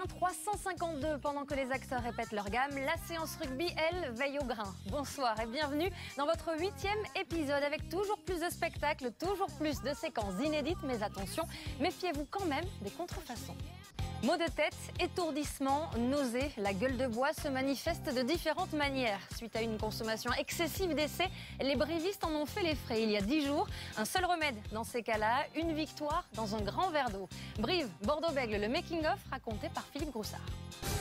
J-352 pendant que les acteurs répètent leur gamme. La séance rugby, elle, veille au grain. Bonsoir et bienvenue dans votre 8e épisode avec toujours plus de spectacles, toujours plus de séquences inédites. Mais attention, méfiez-vous quand même des contrefaçons. Maux de tête, étourdissement, nausées, la gueule de bois se manifeste de différentes manières. Suite à une consommation excessive d'essais, les brivistes en ont fait les frais il y a 10 jours. Un seul remède dans ces cas-là, une victoire dans un grand verre d'eau. Brive, Bordeaux-Bègles, le making-of raconté par Philippe Groussard.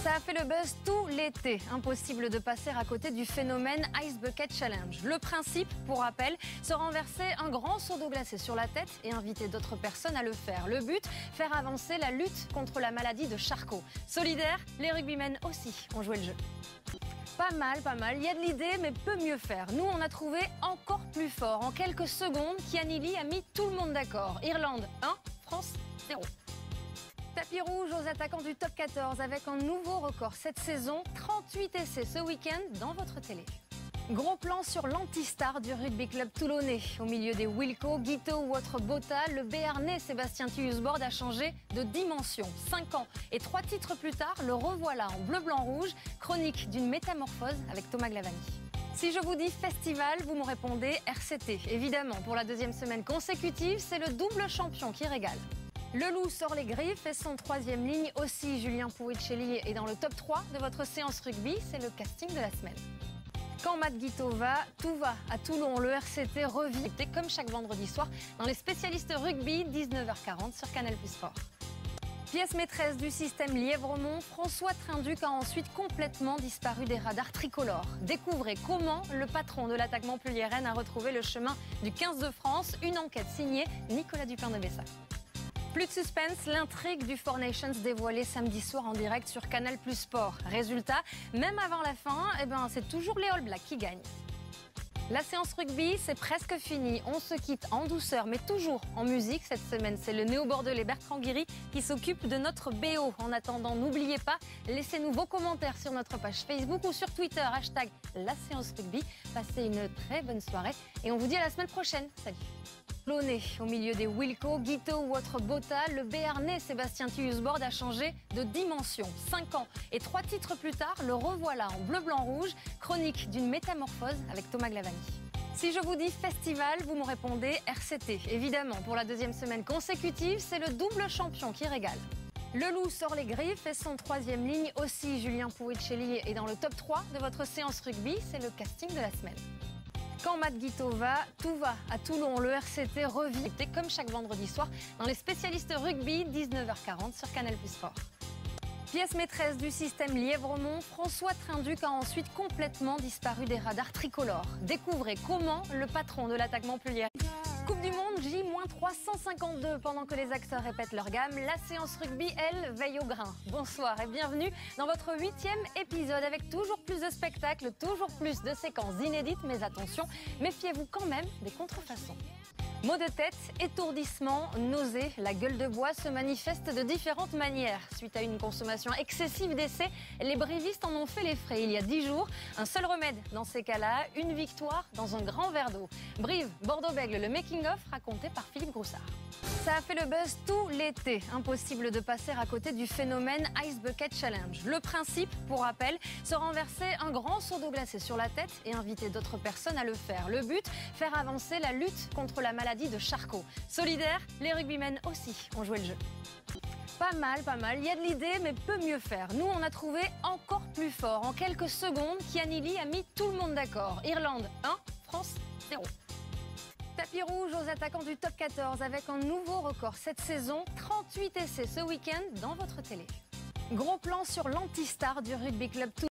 Ça a fait le buzz tout l'été. Impossible de passer à côté du phénomène Ice Bucket Challenge. Le principe, pour rappel, se renverser un grand seau d'eau glacée sur la tête et inviter d'autres personnes à le faire. Le but, faire avancer la lutte contre la maladie de Charcot. Solidaires, les rugbymen aussi ont joué le jeu. Pas mal. Il y a de l'idée, mais peut mieux faire. Nous, on a trouvé encore plus fort. En quelques secondes, Kianili a mis tout le monde d'accord. Irlande 1, France 0. Tapis rouge aux attaquants du top 14 avec un nouveau record cette saison, 38 essais ce week-end dans votre télé. Gros plan sur l'anti-star du rugby club toulonnais. Au milieu des Wilco, Guito ou autres Bota, le Béarnais Sébastien Thiusbord a changé de dimension. 5 ans et 3 titres plus tard, le revoilà en bleu-blanc-rouge. Chronique d'une métamorphose avec Thomas Glavani. Si je vous dis festival, vous me répondez RCT. Évidemment, pour la 2e semaine consécutive, c'est le double champion qui régale. Le loup sort les griffes et son 3e ligne aussi. Julien Puicelli est dans le top 3 de votre séance rugby. C'est le casting de la semaine. Quand Matt Guito va, tout va. À Toulon, le RCT revit comme chaque vendredi soir dans les spécialistes rugby, 19h40 sur Canal+ Sport. Pièce maîtresse du système Lièvremont, François Trinduc a ensuite complètement disparu des radars tricolores. Découvrez comment le patron de l'attaque montpelliéraine a retrouvé le chemin du 15 de France. Une enquête signée Nicolas Dupin de Bessa. Plus de suspense, l'intrigue du Four Nations dévoilée samedi soir en direct sur Canal+ Sport. Résultat, même avant la fin, c'est toujours les All Blacks qui gagnent. La séance rugby, c'est presque fini. On se quitte en douceur, mais toujours en musique. Cette semaine, c'est le néo-bordelais Bertrand Guiry qui s'occupe de notre BO. En attendant, n'oubliez pas, laissez-nous vos commentaires sur notre page Facebook ou sur Twitter, hashtag la séance rugby. Passez une très bonne soirée et on vous dit à la semaine prochaine. Salut. Au milieu des Wilco, Guito ou autres Bota, le Béarnais Sébastien Thiusbord a changé de dimension. 5 ans et 3 titres plus tard, le revoilà en bleu-blanc-rouge. Chronique d'une métamorphose avec Thomas Glavani. Si je vous dis festival, vous me répondez RCT. Évidemment, pour la 2e semaine consécutive, c'est le double champion qui régale. Le loup sort les griffes et son 3e ligne aussi. Julien Puicelli est dans le top 3 de votre séance rugby. C'est le casting de la semaine. Quand Matt Guito va, tout va. À Toulon, le RCT revit comme chaque vendredi soir dans les spécialistes rugby, 19h40 sur Canal+ Sport. Pièce maîtresse du système Lièvremont, François Trinduc a ensuite complètement disparu des radars tricolores. Découvrez comment le patron de l'attaque montpelliéraine. Coupe du Monde, J-352 pendant que les acteurs répètent leur gamme. La séance rugby, elle, veille au grain. Bonsoir et bienvenue dans votre 8e épisode avec toujours plus de spectacles, toujours plus de séquences inédites. Mais attention, méfiez-vous quand même des contrefaçons. Maux de tête, étourdissement, nausées, la gueule de bois se manifeste de différentes manières. Suite à une consommation excessive d'essais, les brivistes en ont fait les frais il y a 10 jours. Un seul remède dans ces cas-là, une victoire dans un grand verre d'eau. Brive, Bordeaux-Bègles, le making-of raconté par Philippe Groussard. Ça a fait le buzz tout l'été. Impossible de passer à côté du phénomène Ice Bucket Challenge. Le principe, pour rappel, se renverser un grand seau d'eau glacée sur la tête et inviter d'autres personnes à le faire. Le but, faire avancer la lutte contre la maladie de Charcot. Solidaires, les rugbymen aussi ont joué le jeu. Pas mal. Il y a de l'idée, mais peut mieux faire. Nous, on a trouvé encore plus fort. En quelques secondes, Kianili a mis tout le monde d'accord. Irlande 1, France 0. Tapis rouge aux attaquants du top 14 avec un nouveau record cette saison, 38 essais ce week-end dans votre télé. Gros plan sur l'anti-star du rugby club